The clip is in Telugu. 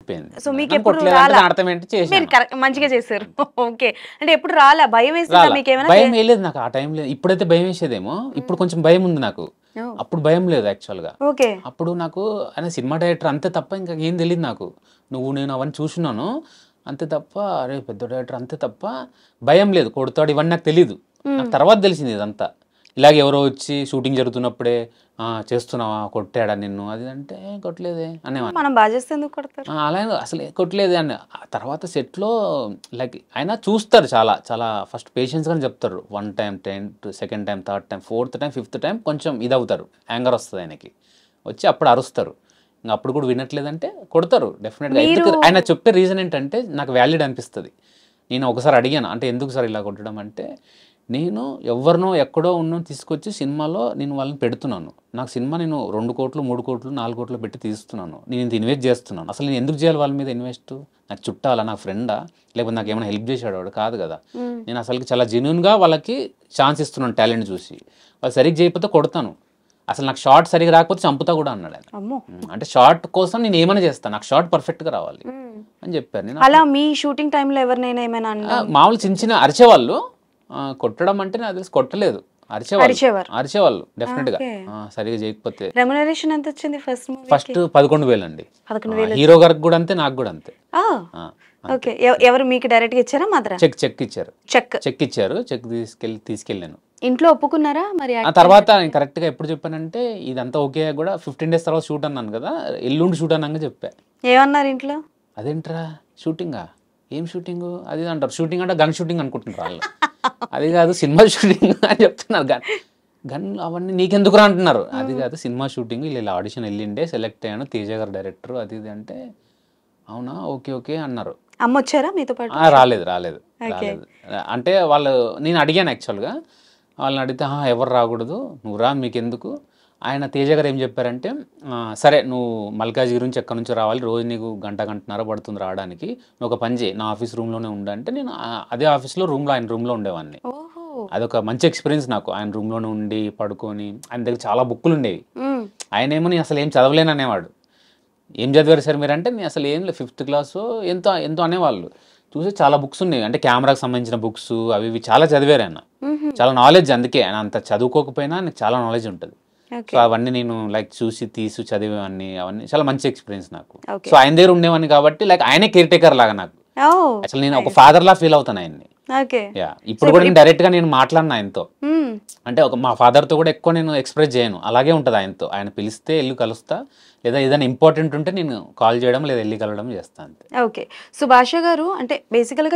అయిపోయింది. సో మీకు నన్ను ఎప్పుడు కొట్టలేదంటే రాలా? దాని అర్థం ఏంటి మీరు చేశాను. మంచిగా చేశారు. ఓకే. అంటే ఎప్పుడు రాలా? భయం వేసిందా రాలా. మీకేమైనా? భయం వేయలేదు నాకు ఆ టైంలో. ఇప్పుడైతే భయం వేసేదేమో, ఇప్పుడు కొంచెం భయం ఉంది నాకు. అప్పుడు భయం లేదు యాక్చువల్గా. ఓకే. అప్పుడు నాకు ఆయన సినిమా డైరెక్టర్ అంతే తప్ప ఇంకా ఏం తెలియదు నాకు. నువ్వు నేను అవన్నీ చూస్తున్నాను అంతే తప్ప, అరే పెద్ద డైరెక్టర్ అంతే తప్ప భయం లేదు. కొడతాడు ఇవన్నీ నాకు తెలీదు. నాకు తర్వాత తెలిసింది ఇదంతా. ఇలాగ ఎవరో వచ్చి షూటింగ్ జరుగుతున్నప్పుడే చేస్తున్నావా, కొట్టాడా నిన్ను, అది అంటే కొట్టలేదే అనేవాడిని. మనం బాగా చేస్తే ఎందుకు కొడతారు? అలా అసలు కొట్టలేదే అని. ఆ తర్వాత సెట్లో లైక్ ఆయన చూస్తారు చాలా చాలా ఫస్ట్ పేషెన్స్గానే చెప్తారు. 1 time, 10 second time, third time, fourth time, fifth time కొంచెం ఇది అవుతారు, యాంగర్ వస్తుంది ఆయనకి. వచ్చి అప్పుడు అరుస్తారు. ఇంకా అప్పుడు కూడా వినట్లేదంటే కొడతారు డెఫినెట్గా. ఎందుకు ఆయన చెప్పే రీజన్ ఏంటంటే నాకు వ్యాలిడ్ అనిపిస్తుంది. నేను ఒకసారి అడిగాను, అంటే ఎందుకు సార్ ఇలా కొట్టడం అంటే, నేను ఎవరినో ఎక్కడో ఉన్న తీసుకొచ్చి సినిమాలో నేను వాళ్ళని పెడుతున్నాను. నాకు సినిమా నేను 2 కోట్లు 3 కోట్లు 4 కోట్లు పెట్టి తీస్తున్నాను. నేను ఇంత ఇన్వెస్ట్ చేస్తున్నాను. అసలు నేను ఎందుకు చేయాలి వాళ్ళ మీద ఇన్వెస్ట్? నాకు చుట్టాలా, నా ఫ్రెండా, లేకపోతే నాకు ఏమైనా హెల్ప్ చేశాడు వాడు? కాదు కదా. నేను అసలుకి చాలా జెన్యూన్గా వాళ్ళకి ఛాన్స్ ఇస్తున్నాను టాలెంట్ చూసి. వాళ్ళు సరిగ్గా చేయకపోతే కొడతాను. అసలు నాకు షార్ట్ సరిగ్గా రాకపోతే చంపుతా కూడా అన్నాడు ఆయన. అంటే షార్ట్ కోసం నేను ఏమైనా చేస్తాను, నాకు షార్ట్ పర్ఫెక్ట్గా రావాలి అని చెప్పారు. నేను అలా మీ షూటింగ్ టైంలో ఎవరినైనా ఏమైనా మామూలు చిన్న చిన్న అరిచేవాళ్ళు. కొట్టడం అంటే నాకు తెలిసి కొట్టలేదు, అరిచేవాళ్ళు డెఫినెట్గా సరిగా చేయకపోతే. రెమ్యునరేషన్ ఎంత వచ్చింది ఫస్ట్ 11,000 అండి. హీరో గారికి కూడా అంతే, నాకు కూడా అంతే. ఓకే. ఎవరు మీకు డైరెక్ట్గా ఇచ్చారా? మాత్రం చెక్ ఇచ్చారు. చెక్ ఇచ్చారు. చెక్ తీసుకెళ్ళాను. ఇంట్లో ఒప్పుకున్నారా మరి? ఆ తర్వాత నేను కరెక్ట్గా ఎప్పుడు చెప్పానంటే, ఇదంతా ఓకే కూడా 15 days తర్వాత షూట్ అన్నాను కదా, ఎల్లుండి షూట్ అన్నాక చెప్పా. ఏమన్నారు ఇంట్లో? అదేంట్రా షూటింగా, ఏం షూటింగ్ అది అంటారు. షూటింగ్ అంటే గన్ షూటింగ్ అనుకుంటున్నారు వాళ్ళు. అది కాదు సినిమా షూటింగ్ అని చెప్తున్నారు. గన్ అవన్నీ నీకెందుకురా అంటున్నారు. అది కాదు సినిమా షూటింగ్, ఇలా ఆడిషన్ వెళ్ళిండే, సెలెక్ట్ అయ్యాను, తేజ గారు డైరెక్టర్, అది ఇది అంటే అవునా ఓకే ఓకే అన్నారు. అమ్మ వచ్చారా మీతో పాటు? రాలేదు. అంటే వాళ్ళు, నేను అడిగాను యాక్చువల్గా, వాళ్ళని అడిగితే ఎవరు రాకూడదు, నువ్వు రా, మీకెందుకు. ఆయన తేజ గారు ఏం చెప్పారంటే, సరే నువ్వు మల్కాజ్ గురించి ఎక్కడి నుంచి రావాలి, రోజు నీకు గంటన్నర పడుతుంది రావడానికి, నువ్వు ఒక పని చేయి, నా ఆఫీస్ రూమ్లోనే ఉండంటే, నేను అదే ఆఫీస్లో ఆయన రూమ్లో ఉండేవాడిని. అదొక మంచి ఎక్స్పీరియన్స్ నాకు. ఆయన రూమ్లోనే ఉండి పడుకొని, ఆయన దగ్గర చాలా బుక్కులు ఉండేవి. ఆయన ఏమో నేను అసలు ఏం చదవలేను అనేవాడు. ఏం చదివారు సార్ మీరు అంటే, నేను అసలు ఏం లేదు 5th class ఎంతో అనేవాళ్ళు. చూసి చాలా బుక్స్ ఉన్నాయి, అంటే కెమెరాకి సంబంధించిన బుక్స్ అవి ఇవి చాలా చదివారు ఆయన. చాలా నాలెడ్జ్, అందుకే ఆయన అంత చదువుకోకపోయినా నాకు చాలా నాలెడ్జ్ ఉంటుంది. సో అవన్నీ నేను లైక్ చూసి చదివేవాన్ని, అవన్నీ చాలా మంచి ఎక్స్పీరియన్స్ నాకు. సో ఆయన దగ్గర ఉండేవాడిని కాబట్టి లైక్ ఆయనే కేర్ టేకర్ లాగా నాకు. అసలు నేను ఒక ఫాదర్ లా ఫీల్ అవుతాను ఆయన్ని. ఇప్పుడు కూడా నేను డైరెక్ట్ గా నేను మాట్లాడిన ఆయనతో, అంటే మా ఫాదర్ తో కూడా ఎక్కువ నేను ఎక్స్ప్రెస్ చేయను, అలాగే ఉంటుంది ఆయనతో. ఆయన పిలిస్తే వెళ్ళి కలుస్తా, లేదా ఏదైనా ఇంపార్టెంట్ ఉంటే నేను కాల్ చేయడం లేదా వెళ్ళి కలవడం చేస్తాను. ఓకే. సో భాష గారు, అంటే బేసికల్ గా